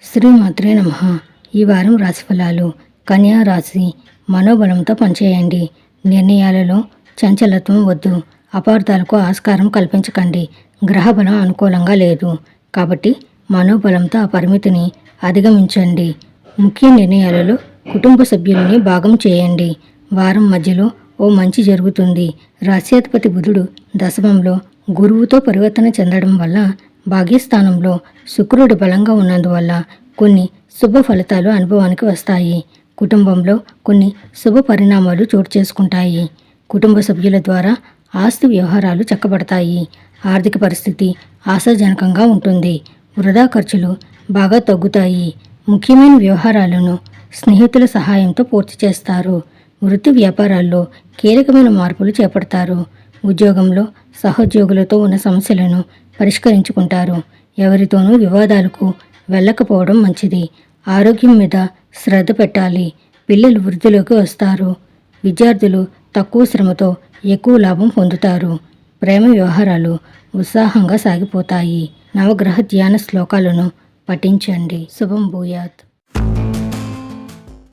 శ్రీమాత్రే నమః. ఈ వారం రాశిఫలాలు. కన్యా రాశి. మనోబలంతో పనిచేయండి. నిర్ణయాలలో చంచలత్వం వద్దు. అపార్థాలకు ఆస్కారం కల్పించకండి. గ్రహబలం అనుకూలంగా లేదు కాబట్టి మనోబలంతో ఆ పరిమితిని అధిగమించండి. ముఖ్య నిర్ణయాలలో కుటుంబ సభ్యుల్ని భాగం చేయండి. వారం మధ్యలో ఓ మంచి జరుగుతుంది. రాశ్యాధిపతి బుధుడు దశమంలో గురువుతో పరివర్తన చెందడం వల్ల భాగ్యస్థానంలో శుక్రుడు బలంగా ఉన్నందువల్ల కొన్ని శుభ ఫలితాలు అనుభవానికి వస్తాయి. కుటుంబంలో కొన్ని శుభ పరిణామాలు చోటు చేసుకుంటాయి. కుటుంబ సభ్యుల ద్వారా ఆస్తి వ్యవహారాలు చక్కబడతాయి. ఆర్థిక పరిస్థితి ఆశాజనకంగా ఉంటుంది. వృధా ఖర్చులు బాగా తగ్గుతాయి. ముఖ్యమైన వ్యవహారాలను స్నేహితుల సహాయంతో పూర్తి చేస్తారు. వృత్తి వ్యాపారాల్లో కీలకమైన మార్పులు చేపడతారు. ఉద్యోగంలో సహోద్యోగులతో ఉన్న సమస్యలను పరిష్కరించుకుంటారు. ఎవరితోనూ వివాదాలకు వెళ్ళకపోవడం మంచిది. ఆరోగ్యం మీద శ్రద్ధ పెట్టాలి. పిల్లలు వృద్ధిలోకి వస్తారు. విద్యార్థులు తక్కువ శ్రమతో ఎక్కువ లాభం పొందుతారు. ప్రేమ వ్యవహారాలు ఉత్సాహంగా సాగిపోతాయి. నవగ్రహ ధ్యాన శ్లోకాలను పఠించండి. శుభం భూయాత్.